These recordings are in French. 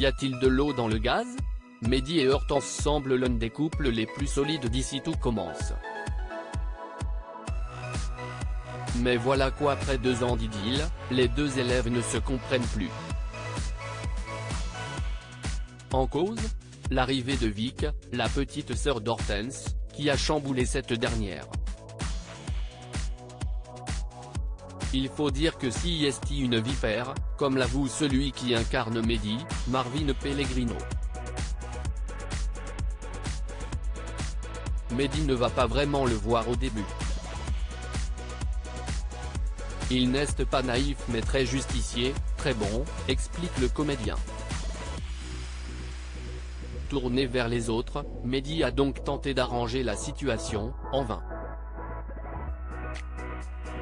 Y a-t-il de l'eau dans le gaz? Mehdi et Hortense semblent l'un des couples les plus solides d'ici tout commence. Mais voilà qu'après 2 ans d'idylle, les deux élèves ne se comprennent plus. En cause, l'arrivée de Vic, la petite sœur d'Hortense, qui a chamboulé cette dernière. Il faut dire que si est une vipère, comme l'avoue celui qui incarne Mehdi, Marvin Pellegrino. Mehdi ne va pas vraiment le voir au début. Il n'est pas naïf mais très justicier, très bon, explique le comédien. Tourné vers les autres, Mehdi a donc tenté d'arranger la situation, en vain.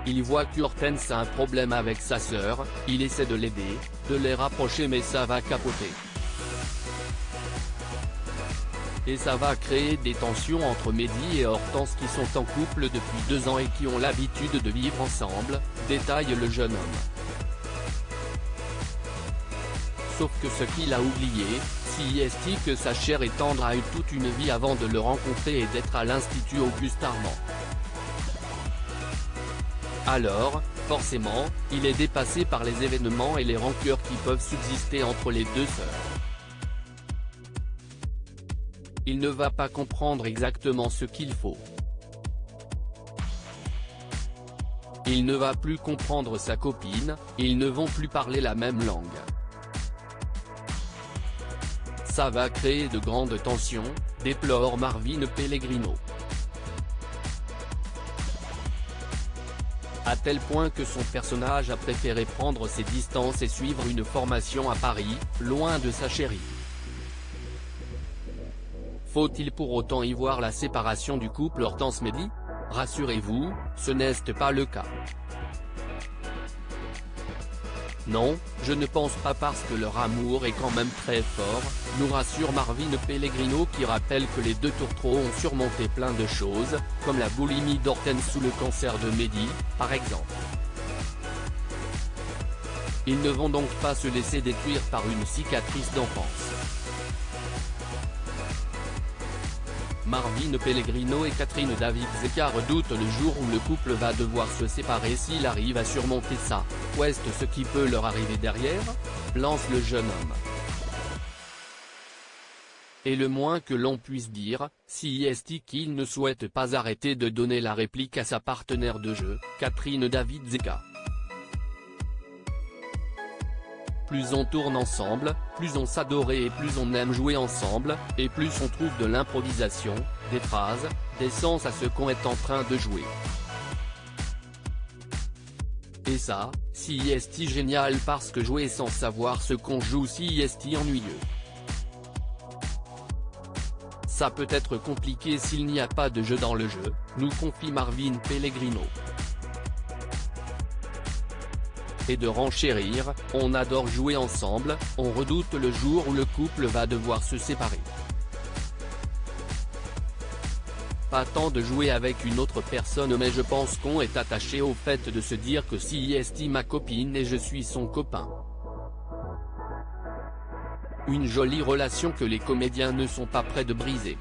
Il voit qu'Hortense a un problème avec sa sœur, il essaie de l'aider, de les rapprocher mais ça va capoter. Et ça va créer des tensions entre Mehdi et Hortense qui sont en couple depuis 2 ans et qui ont l'habitude de vivre ensemble, détaille le jeune homme. Sauf que ce qu'il a oublié, c'est que sa chère et tendre a eu toute une vie avant de le rencontrer et d'être à l'Institut Auguste Armand. Alors, forcément, il est dépassé par les événements et les rancœurs qui peuvent subsister entre les deux sœurs. Il ne va pas comprendre exactement ce qu'il faut. Il ne va plus comprendre sa copine, ils ne vont plus parler la même langue. Ça va créer de grandes tensions, déplore Marvin Pellegrino. À tel point que son personnage a préféré prendre ses distances et suivre une formation à Paris, loin de sa chérie. Faut-il pour autant y voir la séparation du couple Hortense-Mehdi? Rassurez-vous, ce n'est pas le cas. Non, je ne pense pas parce que leur amour est quand même très fort, nous rassure Marvin Pellegrino qui rappelle que les deux tourtereaux ont surmonté plein de choses, comme la boulimie d'Hortense ou le cancer de Mehdi, par exemple. Ils ne vont donc pas se laisser détruire par une cicatrice d'enfance. Marvin Pellegrino et Catherine David-Zeka redoutent le jour où le couple va devoir se séparer s'il arrive à surmonter ça. Ouest ce qui peut leur arriver derrière? Lance le jeune homme. Et le moins que l'on puisse dire, si est qu'il ne souhaite pas arrêter de donner la réplique à sa partenaire de jeu, Catherine David-Zeka. Plus on tourne ensemble, plus on s'adore et plus on aime jouer ensemble, et plus on trouve de l'improvisation, des phrases, des sens à ce qu'on est en train de jouer. Et ça, si est génial parce que jouer sans savoir ce qu'on joue si est ennuyeux. Ça peut être compliqué s'il n'y a pas de jeu dans le jeu, nous confie Marvin Pellegrino. Et de renchérir, on adore jouer ensemble, on redoute le jour où le couple va devoir se séparer. Pas tant de jouer avec une autre personne mais je pense qu'on est attaché au fait de se dire que si est ma copine et je suis son copain. Une jolie relation que les comédiens ne sont pas prêts de briser.